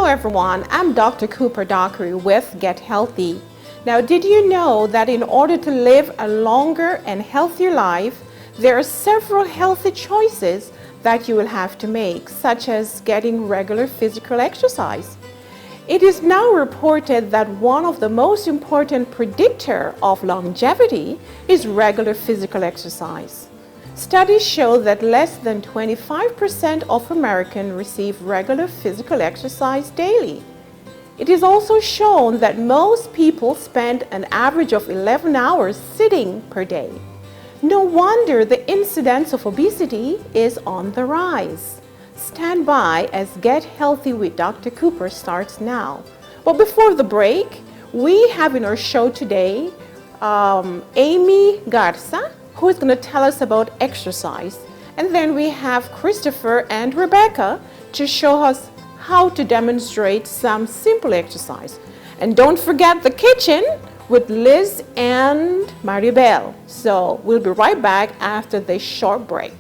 everyone, I'm Dr. Cooper Dockery with Get Healthy. Now, did you know that in order to live a longer and healthier life, there are several healthy choices that you will have to make, such as getting regular physical exercise? It is now reported that one of the most important predictor of longevity is regular physical exercise. Studies show that less than 25% of Americans receive regular physical exercise daily. It is also shown that most people spend an average of 11 hours sitting per day. No wonder the incidence of obesity is on the rise. Stand by as Get Healthy with Dr. Cooper starts now. But before the break, we have in our show today Amy Garza, who is going to tell us about exercise. And then we have Christopher and Rebecca to show us how to demonstrate some simple exercise. And don't forget the kitchen with Liz and Maribel. So we'll be right back after this short break.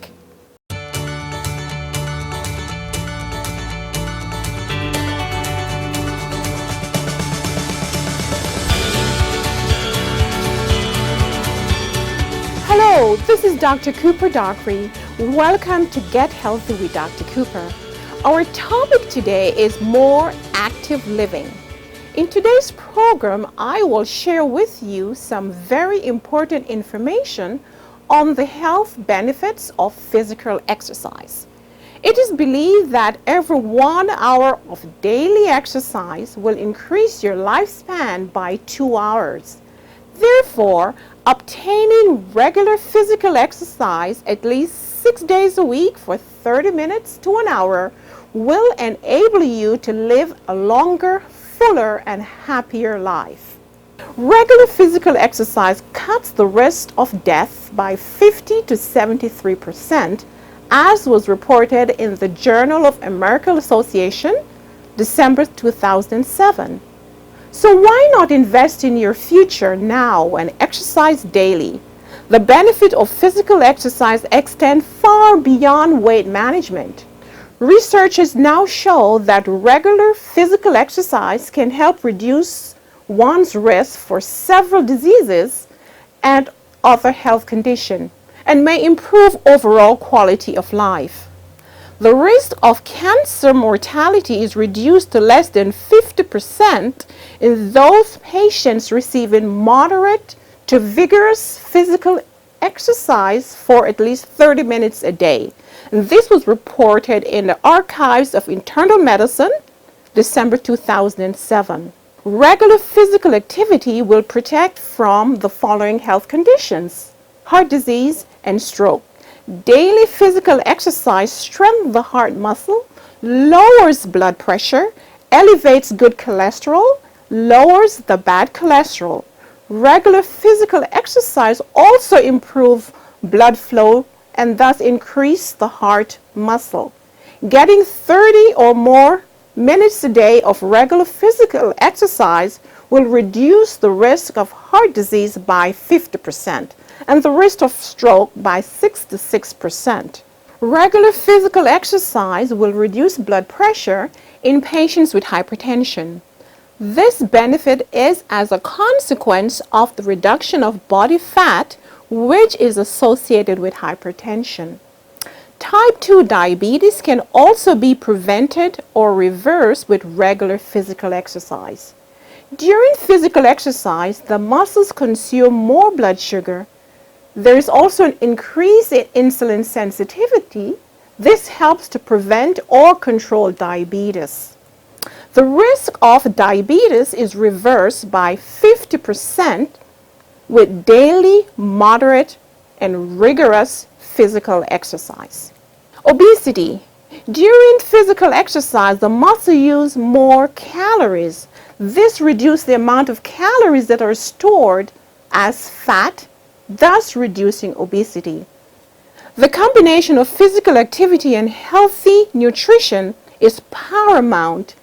Hello, this is Dr. Cooper Dockery. Welcome to Get Healthy with Dr. Cooper. Our topic today is more active living. In today's program, I will share with you some very important information on the health benefits of physical exercise. It is believed that every 1 hour of daily exercise will increase your lifespan by 2 hours. Therefore, obtaining regular physical exercise at least 6 days a week for 30 minutes to an hour will enable you to live a longer, fuller, and happier life. Regular physical exercise cuts the risk of death by 50 to 73%, as was reported in the Journal of American Association, December 2007. So why not invest in your future now and exercise daily? The benefit of physical exercise extend far beyond weight management. Researchers now show that regular physical exercise can help reduce one's risk for several diseases and other health conditions and may improve overall quality of life. The risk of cancer mortality is reduced to less than 50% in those patients receiving moderate to vigorous physical exercise for at least 30 minutes a day. And this was reported in the Archives of Internal Medicine, December 2007. Regular physical activity will protect from the following health conditions: heart disease and stroke. Daily physical exercise strengthens the heart muscle, lowers blood pressure, elevates good cholesterol, lowers the bad cholesterol. Regular physical exercise also improves blood flow and thus increase the heart muscle. Getting 30 or more minutes a day of regular physical exercise will reduce the risk of heart disease by 50% and the risk of stroke by 66%. Regular physical exercise will reduce blood pressure in patients with hypertension. This benefit is as a consequence of the reduction of body fat, which is associated with hypertension. Type 2 diabetes can also be prevented or reversed with regular physical exercise. During physical exercise, the muscles consume more blood sugar. There is also an increase in insulin sensitivity. This helps to prevent or control diabetes. The risk of diabetes is reversed by 50% with daily, moderate, and rigorous physical exercise. Obesity. During physical exercise, the muscle use more calories. This reduces the amount of calories that are stored as fat, thus reducing obesity. The combination of physical activity and healthy nutrition is paramount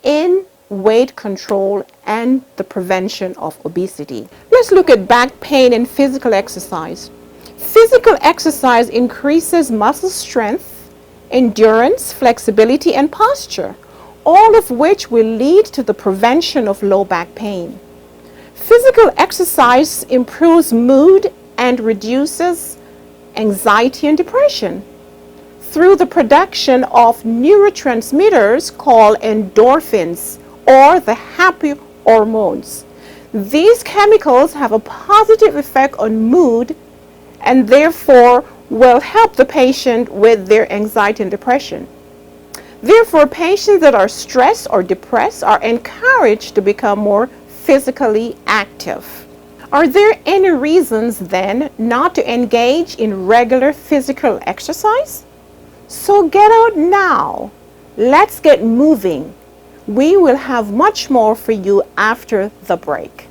in weight control and the prevention of obesity. Let's look at back pain and physical exercise. Physical exercise increases muscle strength, endurance, flexibility, and posture. all of which will lead to the prevention of low back pain. Physical exercise improves mood and reduces anxiety and depression through the production of neurotransmitters called endorphins, or the happy hormones. These chemicals have a positive effect on mood and therefore will help the patient with their anxiety and depression. Therefore, patients that are stressed or depressed are encouraged to become more physically active. Are there any reasons then not to engage in regular physical exercise? So get out now. Let's get moving. We will have much more for you after the break.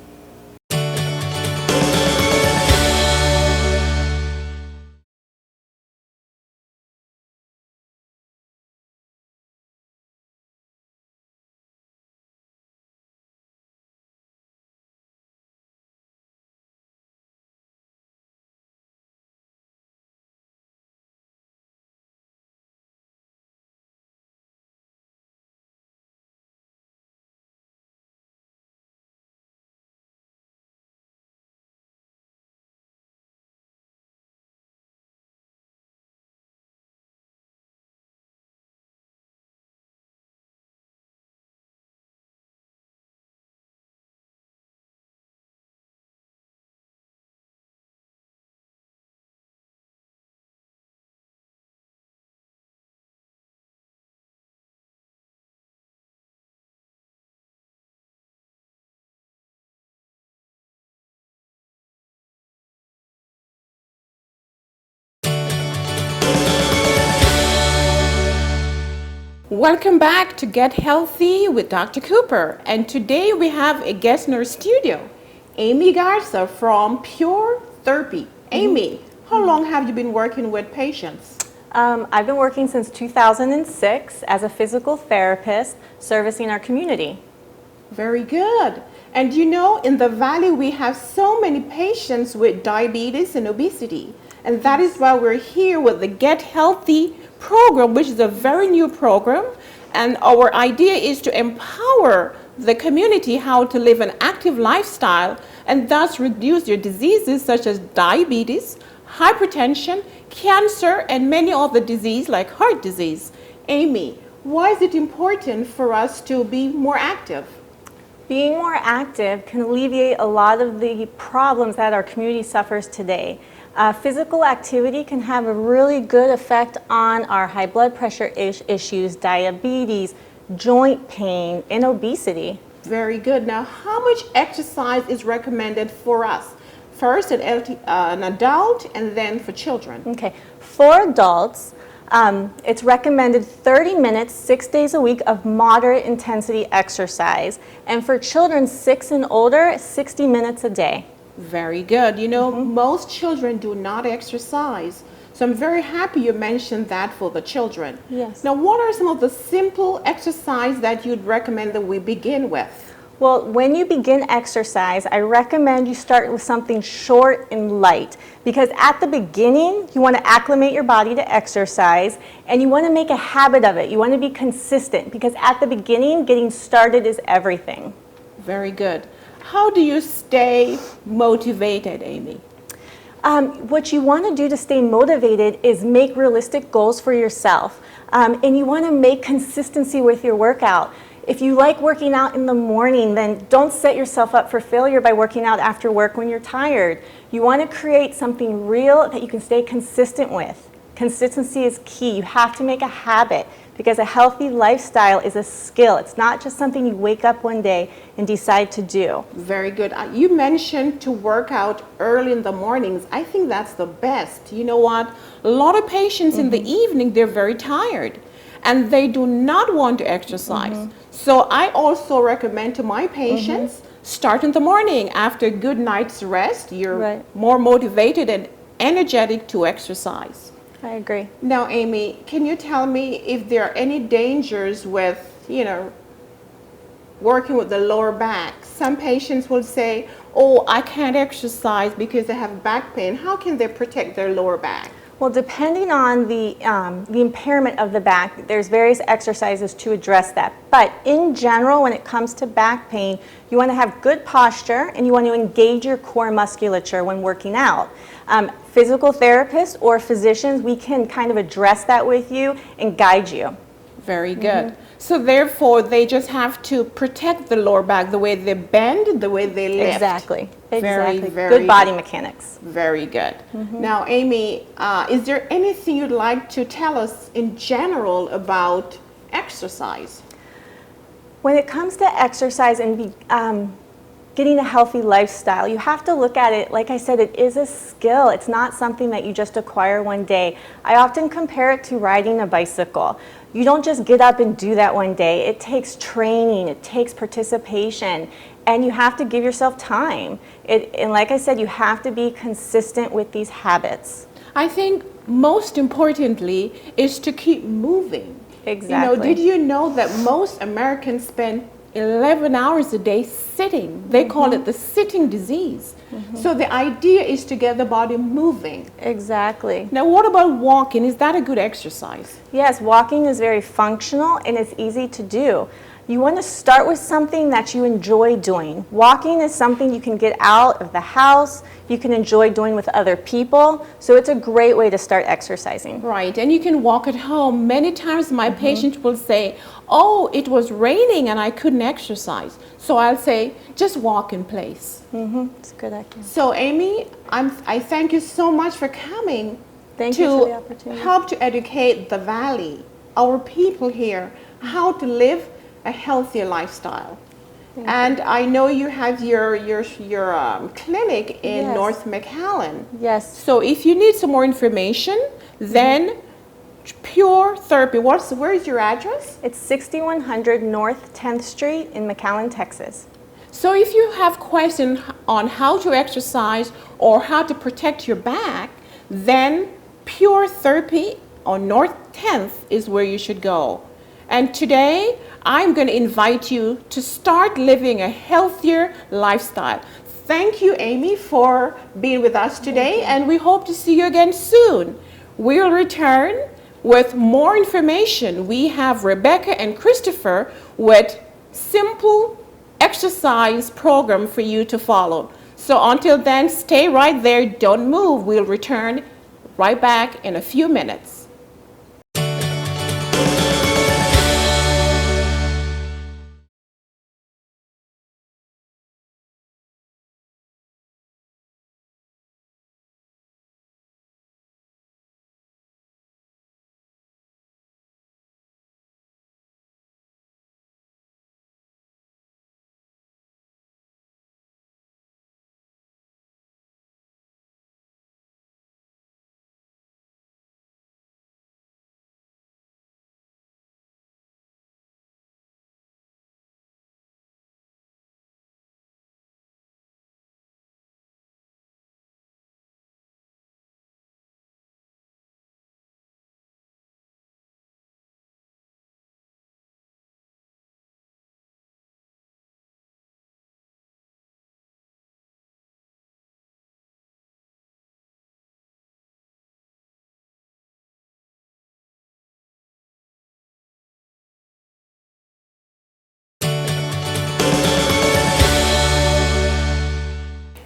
Welcome back to Get Healthy with Dr. Cooper. And today we have a guest in our studio, Amy Garza from Pure Therapy. Amy, how long have you been working with patients? I've been working since 2006 as a physical therapist servicing our community. Very good. And you know, in the Valley, we have so many patients with diabetes and obesity. And that is why we're here with the Get Healthy program, which is a very new program. And our idea is to empower the community how to live an active lifestyle and thus reduce their diseases such as diabetes, hypertension, cancer, and many other diseases like heart disease. Amy, why is it important for us to be more active? Being more active can alleviate a lot of the problems that our community suffers today. Physical activity can have a really good effect on our high blood pressure issues, diabetes, joint pain, and obesity. Very good. Now, how much exercise is recommended for us? First, an adult, and then for children. Okay, for adults, it's recommended 30 minutes, 6 days a week of moderate intensity exercise. And for children 6 and older, 60 minutes a day. Very good. You know, most children do not exercise. So I'm very happy you mentioned that for the children. Yes. Now, what are some of the simple exercise that you'd recommend that we begin with? Well, when you begin exercise, I recommend you start with something short and light, because at the beginning, you want to acclimate your body to exercise and you want to make a habit of it. You want to be consistent, because at the beginning, getting started is everything. Very good. How do you stay motivated, Amy? What you want to do to stay motivated is make realistic goals for yourself. And you want to make consistency with your workout. If you like working out in the morning, then don't set yourself up for failure by working out after work when you're tired. You want to create something real that you can stay consistent with. Consistency is key. You have to make a habit, because a healthy lifestyle is a skill. It's not just something you wake up one day and decide to do. Very good. You mentioned to work out early in the mornings. I think that's the best. You know what? A lot of patients in the evening, they're very tired and they do not want to exercise. So I also recommend to my patients, start in the morning. After a good night's rest, you're more motivated and energetic to exercise. I agree. Now, Amy, can you tell me if there are any dangers with, working with the lower back? Some patients will say, oh, I can't exercise because I have back pain. How can they protect their lower back? Well, depending on the impairment of the back, there's various exercises to address that. But in general, when it comes to back pain, you want to have good posture and you want to engage your core musculature when working out. Physical therapists or physicians, we can kind of address that with you and guide you. Very good. So therefore, they just have to protect the lower back, the way they bend, the way they lift. Exactly. Very, Exactly. very Good body mechanics. Very good. Now, Amy, is there anything you'd like to tell us in general about exercise? When it comes to exercise and getting a healthy lifestyle, you have to look at it, like I said, it is a skill. It's not something that you just acquire one day. I often compare it to riding a bicycle. You don't just get up and do that one day. It takes training, it takes participation, and you have to give yourself time. And like I said, you have to be consistent with these habits. I think most importantly is to keep moving. Exactly. You know, did you know that most Americans spend 11 hours a day sitting? They call it the sitting disease. So the idea is to get the body moving. Exactly. Now, what about walking? Is that a good exercise? Yes, walking is very functional and it's easy to do. You want to start with something that you enjoy doing. Walking is something you can get out of the house, you can enjoy doing with other people, so it's a great way to start exercising. Right, and you can walk at home. Many times my patient will say, oh, it was raining and I couldn't exercise. So I'll say, just walk in place. It's a good idea. So Amy, I thank you so much for coming Thank you for the to opportunity. help to educate the Valley, our people here, how to live a healthier lifestyle. And I know you have your clinic in Yes. North McAllen. Yes. So if you need some more information, then Pure Therapy, where is your address? It's 6100 North 10th Street in McAllen, Texas. So if you have questions on how to exercise or how to protect your back, then Pure Therapy on North 10th is where you should go. And today, I'm going to invite you to start living a healthier lifestyle. Thank you, Amy, for being with us today, and we hope to see you again soon. We'll return with more information. We have Rebecca and Christopher with simple exercise program for you to follow. So until then, stay right there, don't move. We'll return right back in a few minutes.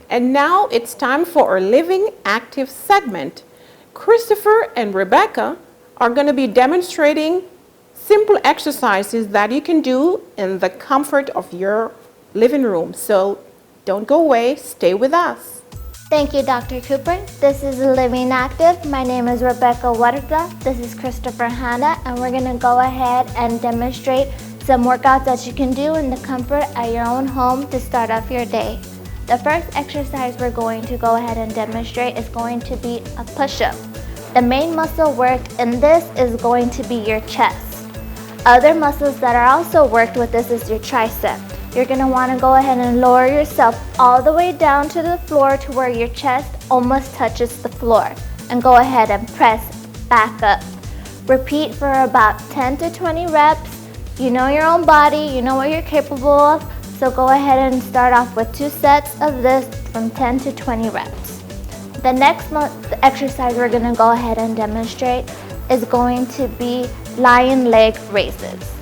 And now it's time for our Living Active segment. Christopher and Rebecca are going to be demonstrating simple exercises that you can do in the comfort of your living room. So don't go away, stay with us. Thank you, Dr. Cooper. This is Living Active. My name is Rebecca Huerta. This is Christopher Hanna, and we're going to go ahead and demonstrate some workouts that you can do in the comfort at your own home to start off your day. The first exercise we're going to go ahead and demonstrate is going to be a push-up. The main muscle worked in this is going to be your chest. Other muscles that are also worked with this is your tricep. You're going to want to go ahead and lower yourself all the way down to the floor to where your chest almost touches the floor. And go ahead and press back up. Repeat for about 10 to 20 reps. You know your own body, you know what you're capable of. So go ahead and start off with 2 sets of this from 10 to 20 reps. The next exercise we're going to go ahead and demonstrate is going to be lion leg raises.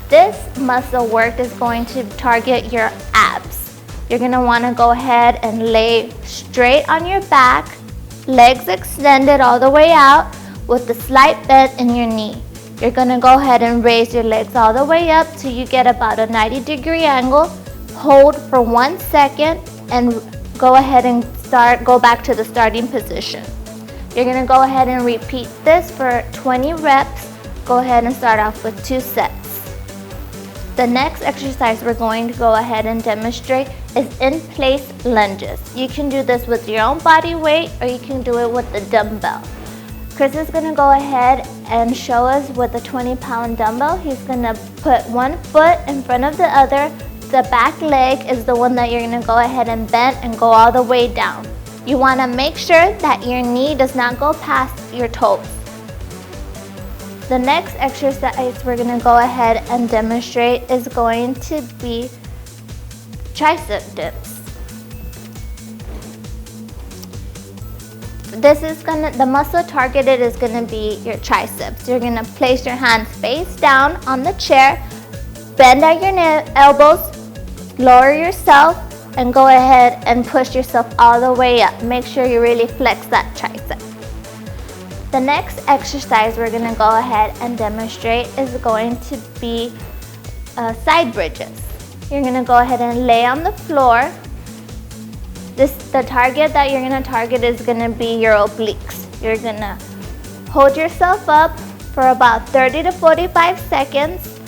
This muscle work is going to target your abs. You're going to want to go ahead and lay straight on your back, legs extended all the way out with a slight bend in your knee. You're going to go ahead and raise your legs all the way up till you get about a 90-degree angle. Hold for 1 second and go ahead and go back to the starting position. You're going to go ahead and repeat this for 20 reps. Go ahead and start off with 2 sets. The next exercise we're going to go ahead and demonstrate is in place lunges. You can do this with your own body weight or you can do it with the dumbbell. Chris is going to go ahead and show us with a 20-pound dumbbell. He's going to put one foot in front of the other. The back leg is the one that you're going to go ahead and bend and go all the way down. You want to make sure that your knee does not go past your toes. The next exercise we're going to go ahead and demonstrate is going to be tricep dips. The muscle targeted is going to be your triceps. You're going to place your hands face down on the chair, bend at your elbows, lower yourself, and go ahead and push yourself all the way up. Make sure you really flex that tricep. The next exercise we're going to go ahead and demonstrate is going to be side bridges. You're going to go ahead and lay on the floor. The target that you're going to target is going to be your obliques. You're going to hold yourself up for about 30 to 45 seconds,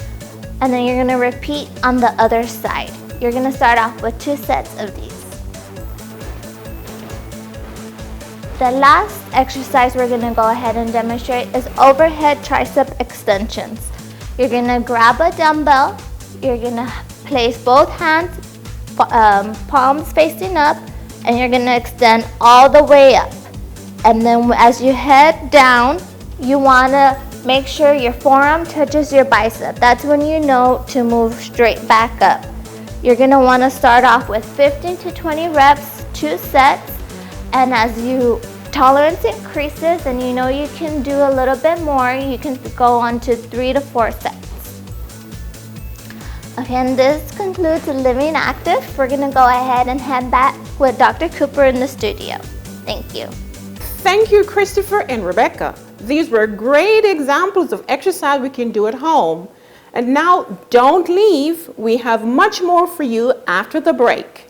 and then you're going to repeat on the other side. You're going to start off with 2 sets of these. The last exercise we're going to go ahead and demonstrate is overhead tricep extensions. You're going to grab a dumbbell, you're going to place both hands, palms facing up, and you're going to extend all the way up. And then as you head down, you want to make sure your forearm touches your bicep. That's when you know to move straight back up. You're going to want to start off with 15 to 20 reps, 2 sets, and as your tolerance increases and you know you can do a little bit more, you can go on to 3 to 4 sets. Okay, and this concludes Living Active. We're going to go ahead and head back with Dr. Cooper in the studio. Thank you. Thank you, Christopher and Rebecca. These were great examples of exercise we can do at home. And now, don't leave. We have much more for you after the break.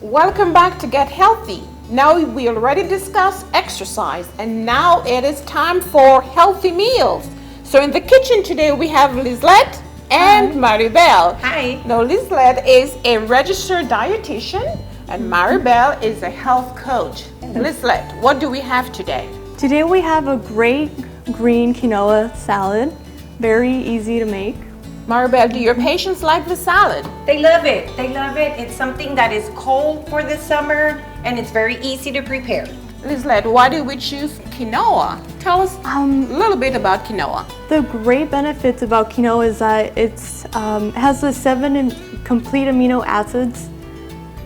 Welcome back to Get Healthy. Now we already discussed exercise and now it is time for healthy meals. So in the kitchen today we have Lizette and Maribel. Hi. Now Lizette is a registered dietitian and Maribel is a health coach. Lizette, what do we have today? Today we have a great green quinoa salad. Very easy to make. Maribel, do your patients like the salad? They love it. They love it. It's something that is cold for the summer and it's very easy to prepare. Lizette, why did we choose quinoa? Tell us a little bit about quinoa. The great benefits about quinoa is that it has the 7 complete amino acids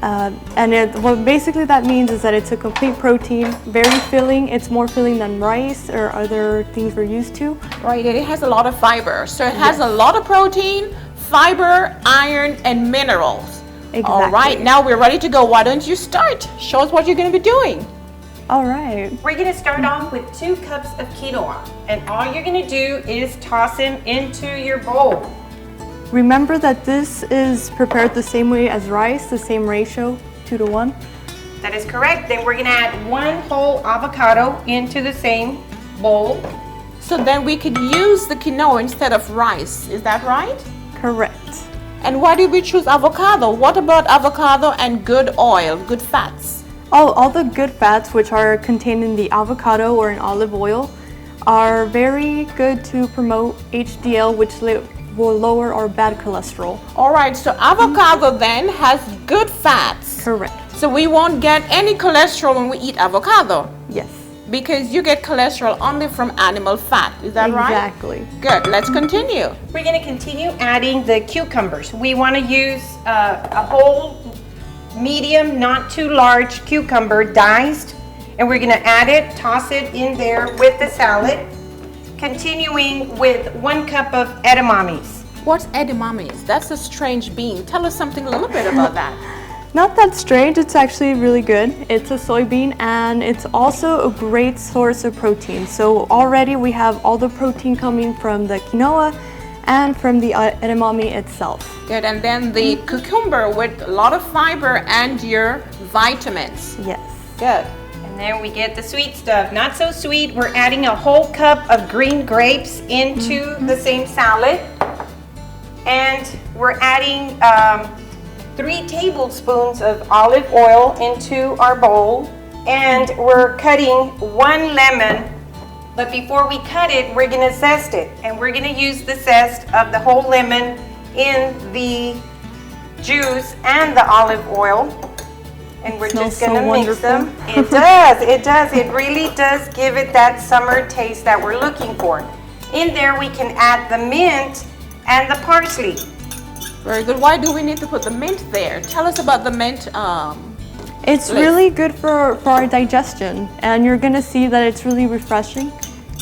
What basically that means is that it's a complete protein, very filling. It's more filling than rice or other things we're used to. Right, and it has a lot of fiber. So it has a lot of protein, fiber, iron, and minerals. Exactly. All right, now we're ready to go. Why don't you start? Show us what you're going to be doing. All right. We're gonna start off with 2 cups of quinoa, and all you're gonna do is toss them into your bowl. Remember that this is prepared the same way as rice, the same ratio, 2-to-1. That is correct. Then we're gonna add 1 whole avocado into the same bowl. So then we could use the quinoa instead of rice. Is that right? Correct. And why did we choose avocado? What about avocado and good oil, good fats? All the good fats, which are contained in the avocado or in olive oil, are very good to promote HDL, which will lower our bad cholesterol. All right, so avocado then has good fats. Correct. So we won't get any cholesterol when we eat avocado Yes. because you get cholesterol only from animal fat. Is that right? Exactly. Good, let's continue. We're gonna continue adding the cucumbers. We wanna use a whole medium, not too large cucumber diced, and we're gonna add it, toss it in there with the salad, continuing with 1 cup of edamames. What's edamames? That's a strange bean. Tell us something a little bit about that. Not that strange, it's actually really good. It's a soybean and it's also a great source of protein. So already we have all the protein coming from the quinoa and from the edamame itself. Good, and then the cucumber with a lot of fiber and your vitamins. Yes. Good. And then we get the sweet stuff. Not so sweet, we're adding a whole cup of green grapes into the same salad. And we're adding 3 tablespoons of olive oil into our bowl. And we're cutting 1 lemon. But before we cut it, we're gonna zest it. And we're gonna use the zest of the whole lemon in the juice and the olive oil. And we're just gonna mix them. It does. It really does give it that summer taste that we're looking for. In there we can add the mint and the parsley. Very good. Why do we need to put the mint there? Tell us about the mint. It's really good for our digestion, and you're gonna see that it's really refreshing.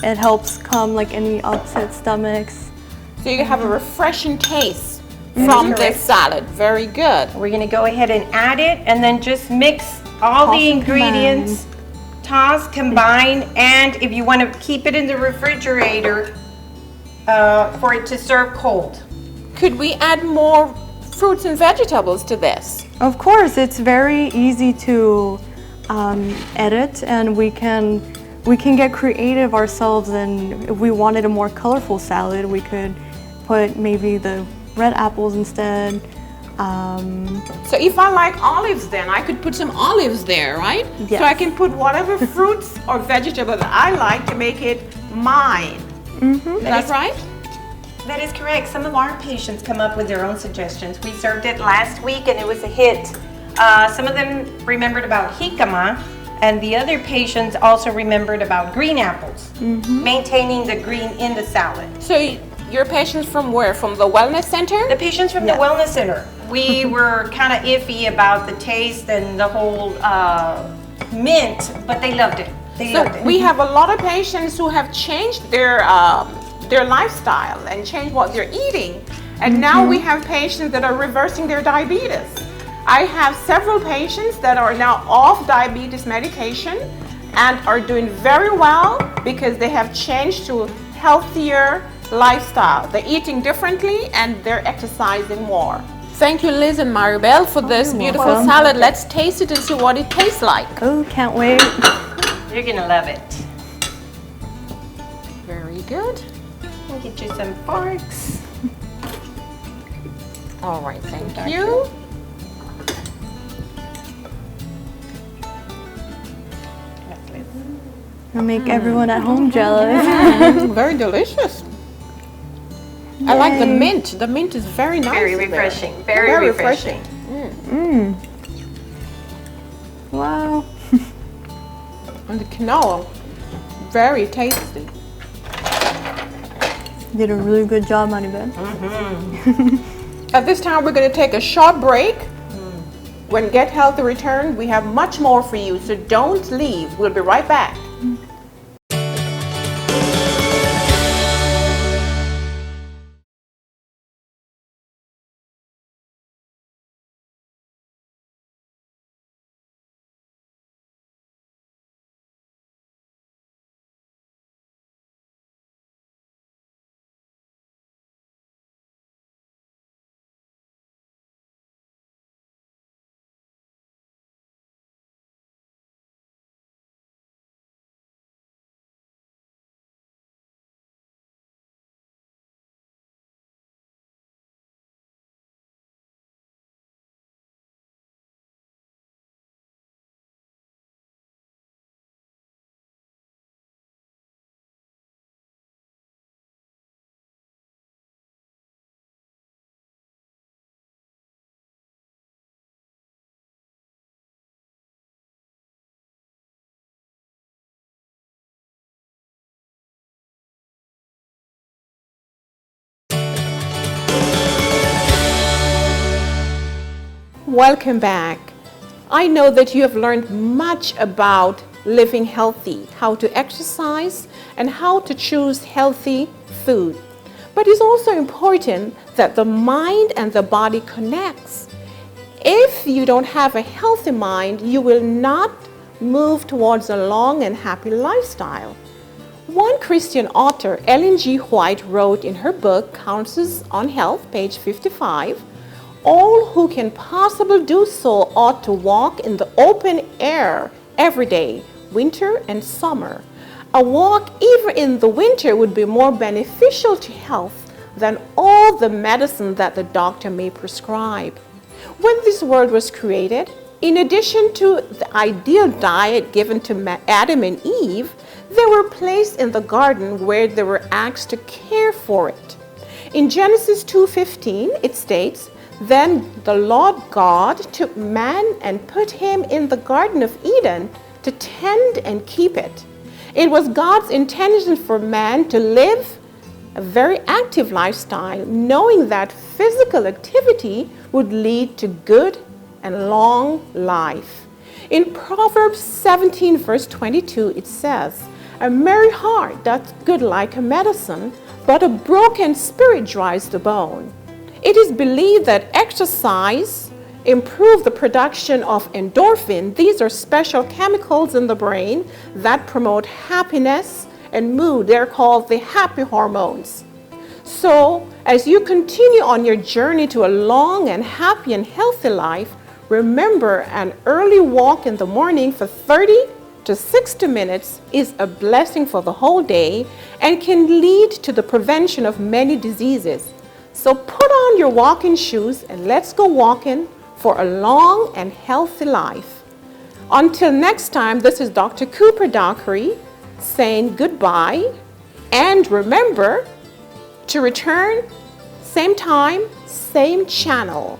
It helps calm like any upset stomachs. So you have a refreshing taste from this salad. Very good. We're gonna go ahead and add it and then just mix all the ingredients, toss, combine, and if you wanna keep it in the refrigerator for it to serve cold. Could we add more fruits and vegetables to this? Of course, it's very easy to edit, and we can get creative ourselves. And if we wanted a more colorful salad, we could put maybe the red apples instead. So if I like olives, then I could put some olives there, right? Yes. So I can put whatever fruits or vegetables I like to make it mine. Is that right? That is correct. Some of our patients come up with their own suggestions. We served it last week and it was a hit. Some of them remembered about jicama, and the other patients also remembered about green apples, maintaining the green in the salad. So your patients from where? From the wellness center? The patients from the Wellness Center, we were kind of iffy about the taste and the whole mint, but they loved it. They loved it. We have a lot of patients who have changed their lifestyle and changed what they're eating. And now we have patients that are reversing their diabetes. I have several patients that are now off diabetes medication and are doing very well because they have changed to healthier lifestyle. They're eating differently and they're exercising more. Thank you, Liz and Maribel, for this beautiful salad. Let's taste it and see what it tastes like. Oh, can't wait. You're gonna love it. Very good. I'll get you some forks. All right, thank you. It'll make everyone at home jealous. Very delicious. I like the mint. The mint is very nice. Very in there. refreshing. Very refreshing. Wow. And the quinoa, very tasty. Did a really good job, Maribel. At this time, we're going to take a short break. When Get Healthy returns, we have much more for you, so don't leave. We'll be right back. Welcome back. I know that you have learned much about living healthy, how to exercise, and how to choose healthy food. But it's also important that the mind and the body connects. If you don't have a healthy mind, you will not move towards a long and happy lifestyle. One Christian author, Ellen G. White, wrote in her book, Counsels on Health, page 55, all who can possibly do so ought to walk in the open air every day, winter and summer. A walk even in the winter would be more beneficial to health than all the medicine that the doctor may prescribe. When this world was created, in addition to the ideal diet given to Adam and Eve, they were placed in the garden where they were asked to care for it. In Genesis 2:15, it states, "Then the Lord God took man and put him in the Garden of Eden to tend and keep it." It was God's intention for man to live a very active lifestyle, knowing that physical activity would lead to good and long life. In Proverbs 17, verse 22, it says, "A merry heart doth good like a medicine, but a broken spirit dries the bone." It is believed that exercise improves the production of endorphin. These are special chemicals in the brain that promote happiness and mood. They're called the happy hormones. So, as you continue on your journey to a long and happy and healthy life, remember an early walk in the morning for 30 to 60 minutes is a blessing for the whole day and can lead to the prevention of many diseases. So put on your walking shoes and let's go walking for a long and healthy life. Until next time, this is Dr. Cooper Dockery saying goodbye, and remember to return same time, same channel.